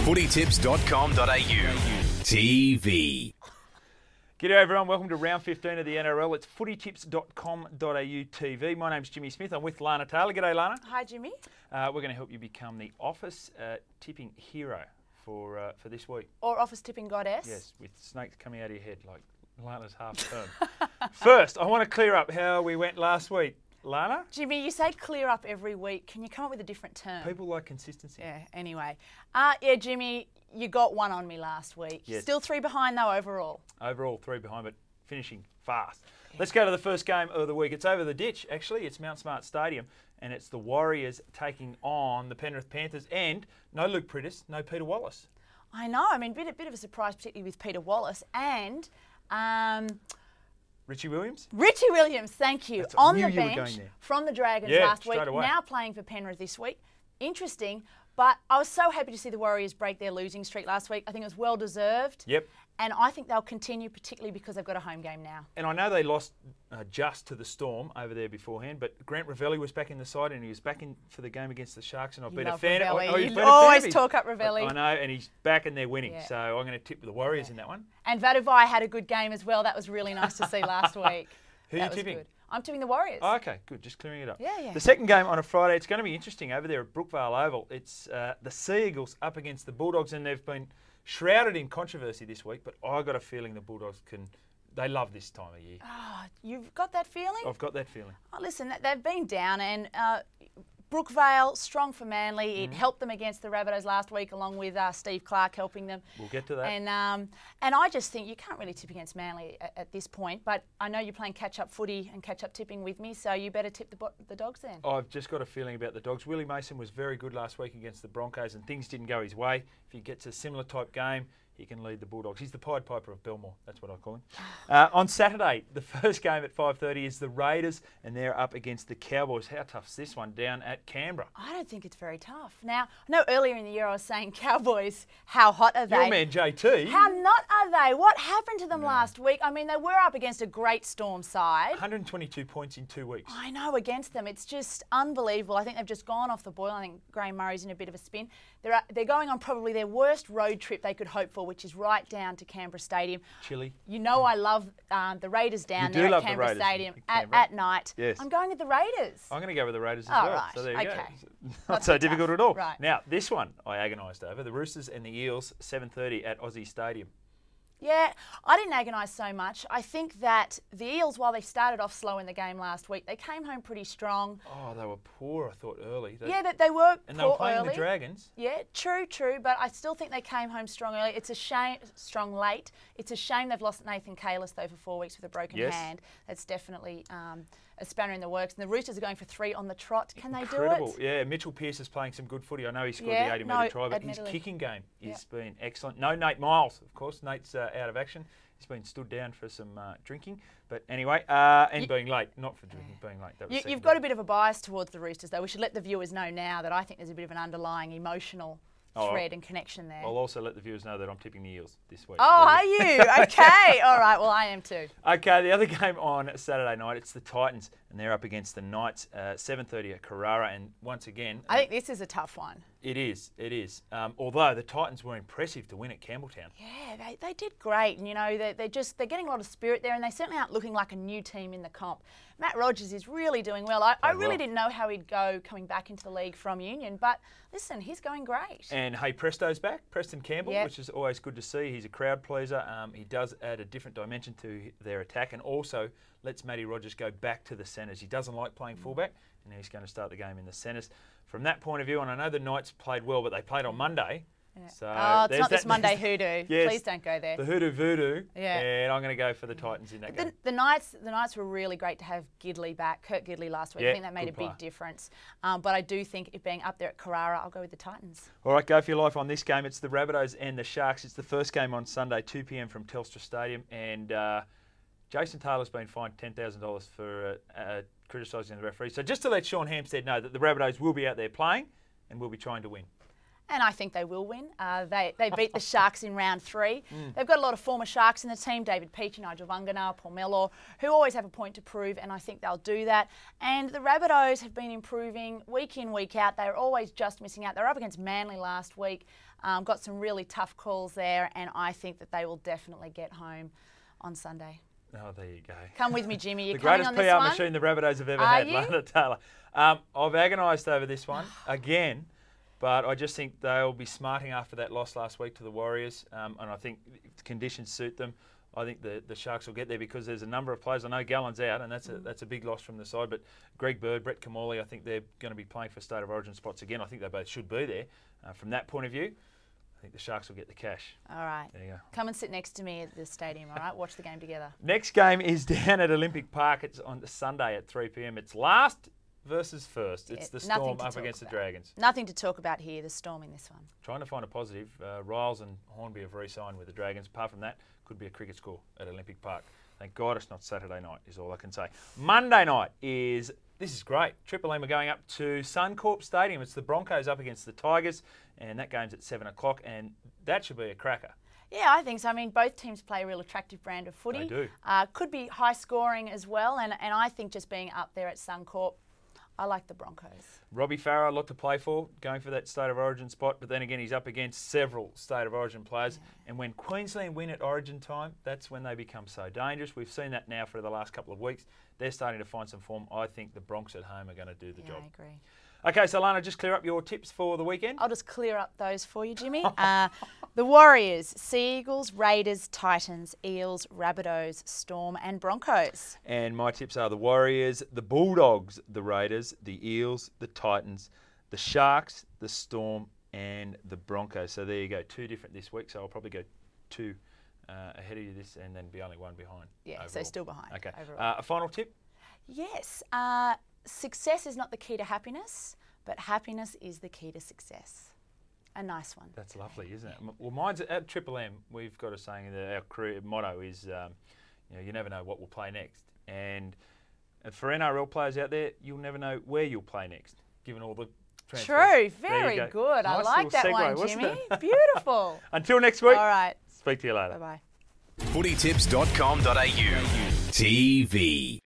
footytips.com.au TV. G'day everyone, welcome to round 15 of the NRL. It's footytips.com.au TV. My name's Jimmy Smith. I'm with Lana Taylor. G'day Lana. Hi Jimmy. We're going to help you become the office tipping hero for this week. Or office tipping goddess. Yes, with snakes coming out of your head like Lana's half term. First, I want to clear up how we went last week. Lana? Jimmy, you say clear up every week. Can you come up with a different term? People like consistency. Yeah, anyway. Jimmy, you got one on me last week. Yes. Still 3 behind though overall. Overall, 3 behind, but finishing fast. Yeah. Let's go to the first game of the week. It's over the ditch, actually. It's Mount Smart Stadium, and it's the Warriors taking on the Penrith Panthers, and no Luke Prittis, no Peter Wallace. I know. I mean, bit of a surprise, particularly with Peter Wallace and Richie Williams? Richie Williams, thank you. On the bench from the Dragons last week, now playing for Penrith this week. Interesting, but I was so happy to see the Warriors break their losing streak last week. I think it was well deserved. Yep. And I think they'll continue, particularly because they've got a home game now. And I know they lost just to the Storm over there beforehand, but Grant Ravelli was back in the side and he was back in for the game against the Sharks, and I've been a fan of him. You always talk up Ravelli. I know, and he's back and they're winning. Yeah. So I'm going to tip the Warriors in that one. And Vaduvai had a good game as well. That was really nice to see last week. Who are you tipping? Good. I'm tipping the Warriors. Oh, okay, good. Just clearing it up. Yeah. The second game on a Friday, it's going to be interesting over there at Brookvale Oval. It's the Sea Eagles up against the Bulldogs, and they've been shrouded in controversy this week, but I got a feeling the Bulldogs they love this time of year. Oh, you've got that feeling? I've got that feeling. Oh, listen, they've been down, and Brookvale, strong for Manly. It helped them against the Rabbitohs last week, along with Steve Clark helping them. We'll get to that. And I just think you can't really tip against Manly at this point, but I know you're playing catch-up footy and catch-up tipping with me, so you better tip the Dogs then. I've just got a feeling about the Dogs. Willie Mason was very good last week against the Broncos, and things didn't go his way. If he gets a similar type game, he can lead the Bulldogs. He's the Pied Piper of Belmore. That's what I call him. On Saturday, the first game at 5:30 is the Raiders, and they're up against the Cowboys. How tough's this one down at Canberra? I don't think it's very tough. Now, I know earlier in the year I was saying Cowboys, how hot are they? Your man JT. How not are they? What happened to them last week? I mean, they were up against a great Storm side. 122 points in 2 weeks. I know, against them. It's just unbelievable. I think they've just gone off the boil. I think Graham Murray's in a bit of a spin. They're going on probably their worst road trip they could hope for, which is right down to Canberra Stadium. Chilly. You know I love the Raiders down there at Canberra Stadium at night. Yes. I'm going with the Raiders. I'm going to go with the Raiders as well. Right. So there you go. Not so difficult at all. Right. Now, this one I agonised over. The Roosters and the Eels, 7:30 at Aussie Stadium. Yeah, I didn't agonise so much. I think that the Eels, while they started off slow in the game last week, they came home pretty strong. Oh, they were poor, I thought, early. They were and poor they were playing early. the Dragons. Yeah, true, but I still think they came home strong early. It's a shame, strong late. It's a shame they've lost Nathan Kalis, though, for 4 weeks with a broken hand. That's definitely a spanner in the works. And the Roosters are going for 3 on the trot. Can they do it? Yeah, Mitchell Pearce is playing some good footy. I know he scored the 80-metre try, but his kicking game has been excellent. No Nate Miles, of course. Nate's out of action. He's been stood down for some drinking. But anyway, and being late. Not for drinking, being late. That was you've got a bit of a bias towards the Roosters, though. We should let the viewers know now that I think there's a bit of an underlying emotional thread and connection there. I'll also let the viewers know that I'm tipping the Eels this week. Oh, are you? Okay. All right. Well, I am too. Okay, the other game on Saturday night, it's the Titans, and they're up against the Knights, 7:30 at Carrara. And once again, I think this is a tough one. It is. Although the Titans were impressive to win at Campbelltown. Yeah, they did great. And, you know, they're getting a lot of spirit there, and they certainly aren't looking like a new team in the comp. Matt Rogers is really doing well. I really didn't know how he'd go coming back into the league from Union, but listen, he's going great. And hey, Presto's back, Preston Campbell, which is always good to see. He's a crowd pleaser. He does add a different dimension to their attack, and also lets Matty Rogers go back to the centres. He doesn't like playing fullback, and he's going to start the game in the centres. From that point of view, and I know the Knights played well, but they played on Monday. Yeah. So it's not this Monday hoodoo. Yes, please don't go there. The hoodoo voodoo. Yeah. And I'm going to go for the Titans in that game. The Knights were really great to have Gidley back, Kurt Gidley last week. I think that made a big difference. But I do think it being up there at Carrara, I'll go with the Titans. All right, go for your life on this game. It's the Rabbitohs and the Sharks. It's the first game on Sunday, 2 p.m. from Telstra Stadium. And Jason Taylor's been fined $10,000 for criticising the referee. So just to let Sean Hampstead know that the Rabbitohs will be out there playing and will be trying to win. and I think they will win. They beat the Sharks in round 3. They've got a lot of former Sharks in the team, David Peachey, Nigel Vungana, Paul Mellor, who always have a point to prove, and I think they'll do that. And the Rabbitohs have been improving week in, week out. They're always just missing out. They were up against Manly last week, got some really tough calls there, and I think that they will definitely get home on Sunday. Oh, there you go. Come with me, Jimmy. You're the coming greatest on this PR one? machine the Rabbitohs have ever Are had, you? Lana Taylor. I've agonised over this one again, but I just think they'll be smarting after that loss last week to the Warriors, and I think if the conditions suit them, I think the Sharks will get there because there's a number of players. I know Gallen's out, and that's a big loss from the side, but Greg Bird, Brett Kamali, I think they're going to be playing for State of Origin spots again. I think they both should be there. From that point of view, I think the Sharks will get the cash. All right. There you go. Come and sit next to me at the stadium, all right? Watch the game together. Next game is down at Olympic Park. It's on Sunday at 3 p.m. It's last versus first. It's the Storm up against the Dragons. Nothing to talk about here, the Storm in this one. Trying to find a positive. Riles and Hornby have re-signed with the Dragons. Apart from that, could be a cricket score at Olympic Park. Thank God it's not Saturday night, is all I can say. Monday night is, this is great. Triple M are going up to Suncorp Stadium. It's the Broncos up against the Tigers, and that game's at 7 o'clock, and that should be a cracker. Yeah, I think so. I mean, both teams play a real attractive brand of footy. They do. Could be high scoring as well, and I think just being up there at Suncorp, I like the Broncos. Robbie Farah, a lot to play for, going for that State of Origin spot, but then again, he's up against several State of Origin players. Yeah. And when Queensland win at Origin time, that's when they become so dangerous. We've seen that now for the last couple of weeks. They're starting to find some form. I think the Bronx at home are going to do the job. I agree. Okay, so Lana, just clear up your tips for the weekend. I'll just clear up those for you, Jimmy. The Warriors, Sea Eagles, Raiders, Titans, Eels, Rabbitohs, Storm and Broncos. And my tips are the Warriors, the Bulldogs, the Raiders, the Eels, the Titans, the Sharks, the Storm and the Broncos. So there you go, 2 different this week. So I'll probably go 2 ahead of you this and then be only 1 behind. Yeah, overall. So still behind. Okay. Overall. A final tip? Yes. Success is not the key to happiness, but happiness is the key to success. A nice one. That's lovely, isn't it? Well, mine's at Triple M. We've got a saying that our career motto is, you never know what we'll play next. And for NRL players out there, you'll never know where you'll play next, given all the transfers. True. Very good. Nice I like that segue, one, Jimmy. Beautiful. Until next week. All right. Speak to you later. Bye-bye. Footytips.com.au TV.